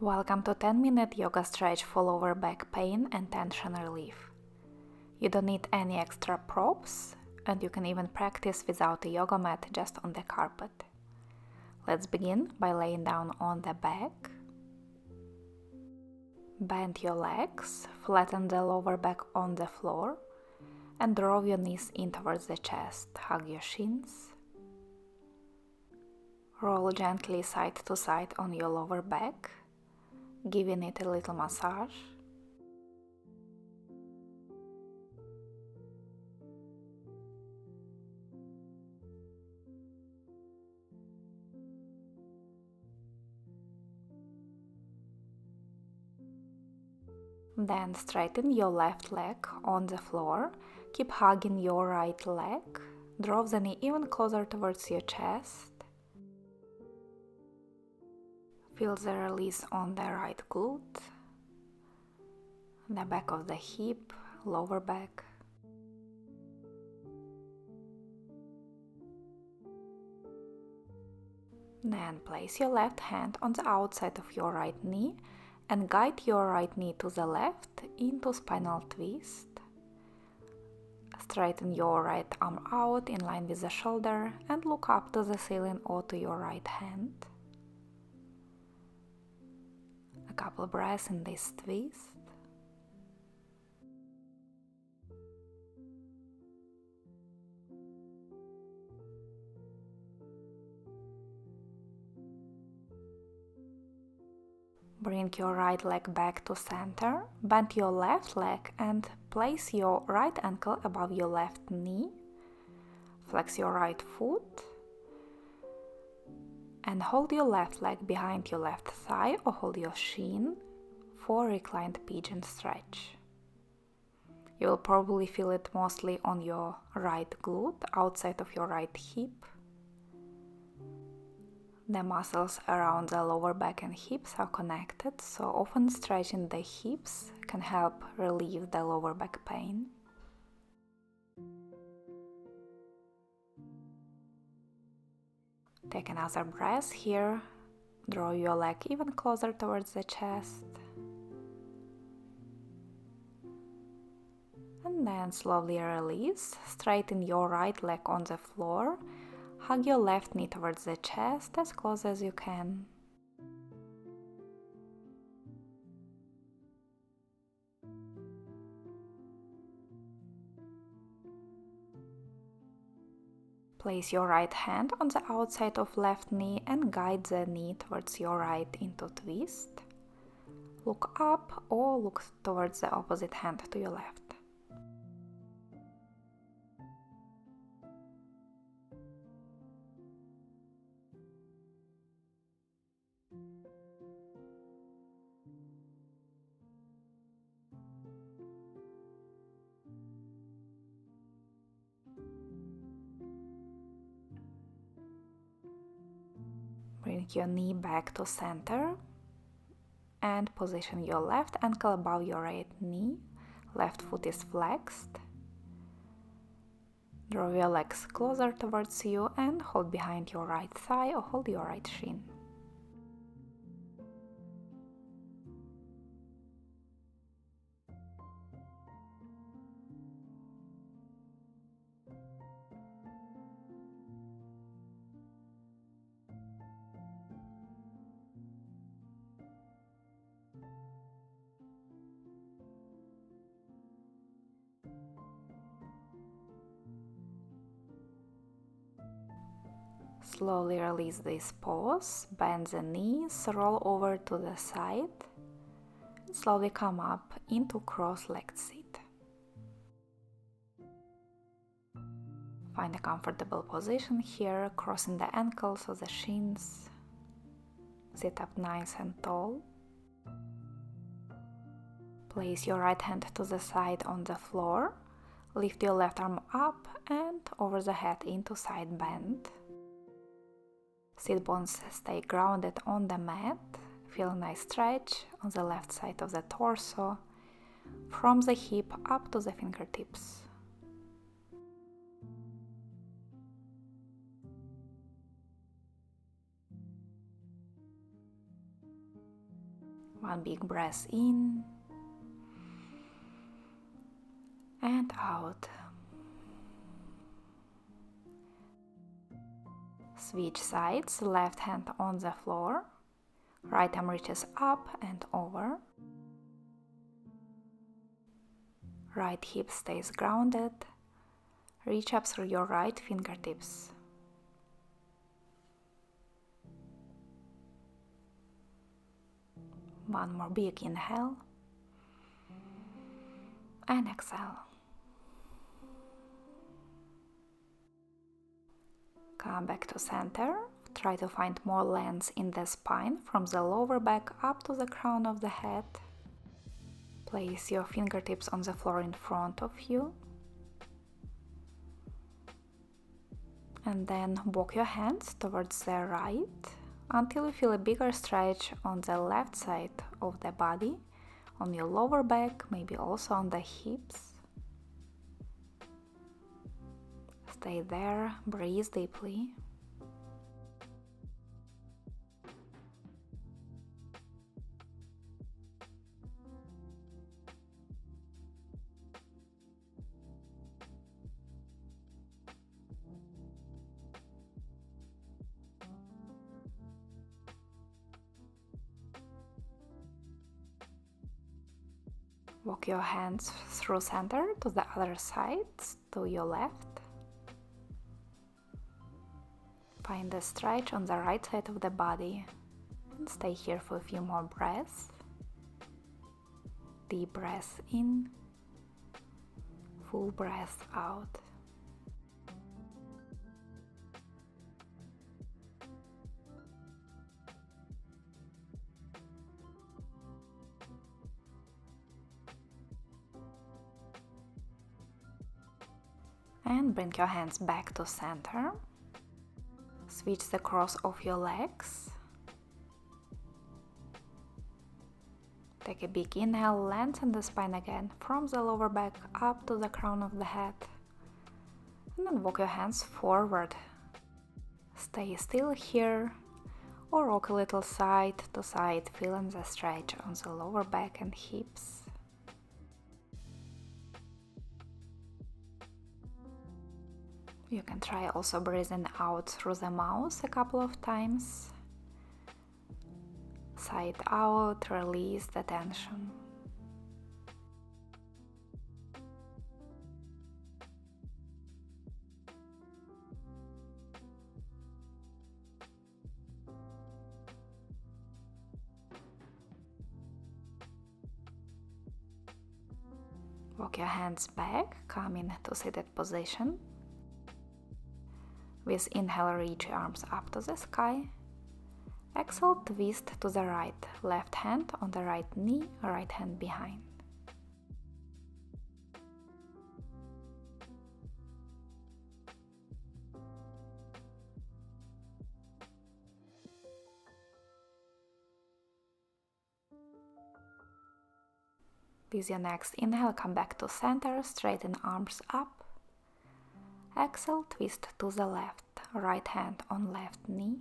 Welcome to 10-minute yoga stretch for lower back pain and tension relief. You don't need any extra props, and you can even practice without a yoga mat, just on the carpet. Let's begin by laying down on the back. Bend your legs, flatten the lower back on the floor, and draw your knees in towards the chest. Hug your shins. Roll gently side to side on your lower back, giving it a little massage. Then straighten your left leg on the floor, keep hugging your right leg, draw the knee even closer towards your chest. Feel the release on the right glute, the back of the hip, lower back. Then place your left hand on the outside of your right knee and guide your right knee to the left into spinal twist. Straighten your right arm out in line with the shoulder and look up to the ceiling or to your right hand. A couple breaths in this twist. Bring your right leg back to center, bend your left leg and place your right ankle above your left knee. Flex your right foot and hold your left leg behind your left thigh or hold your shin for reclined pigeon stretch. You will probably feel it mostly on your right glute, outside of your right hip. The muscles around the lower back and hips are connected, so often stretching the hips can help relieve the lower back pain. Take another breath here. Draw your leg even closer towards the chest. And then slowly release. Straighten your right leg on the floor. Hug your left knee towards the chest as close as you can. Place your right hand on the outside of left knee and guide the knee towards your right into twist. Look up or look towards the opposite hand to your left. Bring your knee back to center and position your left ankle above your right knee. Left foot is flexed. Draw your legs closer towards you and hold behind your right thigh or hold your right shin. Slowly release this pose, bend the knees, roll over to the side, and slowly come up into cross-legged sit. Find a comfortable position here, crossing the ankles or the shins. Sit up nice and tall. Place your right hand to the side on the floor, lift your left arm up and over the head into side bend. Sit bones stay grounded on the mat. Feel a nice stretch on the left side of the torso, from the hip up to the fingertips. One big breath in and out. Switch sides, left hand on the floor, right arm reaches up and over. Right hip stays grounded. Reach up through your right fingertips. One more big inhale and exhale. Come back to center. Try to find more length in the spine from the lower back up to the crown of the head. Place your fingertips on the floor in front of you. And then walk your hands towards the right until you feel a bigger stretch on the left side of the body, on your lower back, maybe also on the hips. Stay there, breathe deeply. Walk your hands through center to the other side, to your left. Find a stretch on the right side of the body and stay here for a few more breaths. Deep breath in, full breath out. And bring your hands back to center. Switch the cross of your legs. Take a big inhale, lengthen the spine again from the lower back up to the crown of the head. And then walk your hands forward. Stay still here or rock a little side to side, feeling the stretch on the lower back and hips. You can try also breathing out through the mouth a couple of times. Side out, release the tension. Walk your hands back, come into seated position. With inhale, reach your arms up to the sky. Exhale, twist to the right, left hand on the right knee, right hand behind. With your next inhale, come back to center, straighten arms up. Exhale, twist to the left, right hand on left knee.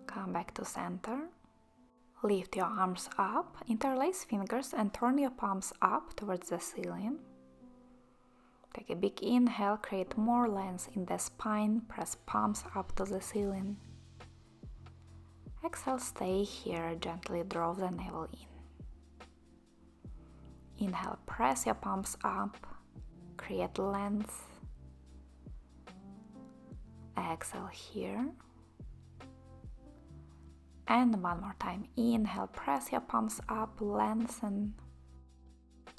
Come back to center. Lift your arms up, interlace fingers and turn your palms up towards the ceiling. Take a big inhale, create more length in the spine, press palms up to the ceiling. Exhale, stay here, gently draw the navel in. Inhale, press your palms up, create length. Exhale here. And one more time, inhale, press your palms up, lengthen.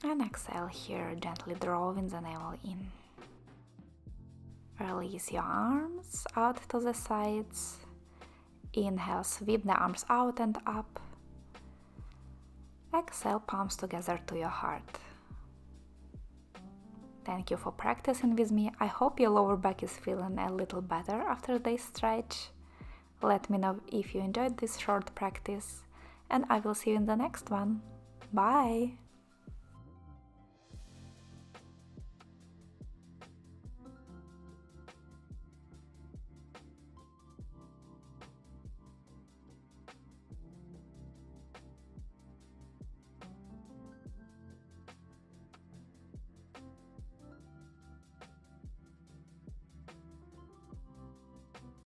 And exhale here, gently drawing the navel in. Release your arms out to the sides. Inhale, sweep the arms out and up. Exhale, palms together to your heart. Thank you for practicing with me. I hope your lower back is feeling a little better after this stretch. Let me know if you enjoyed this short practice, and I will see you in the next one. Bye!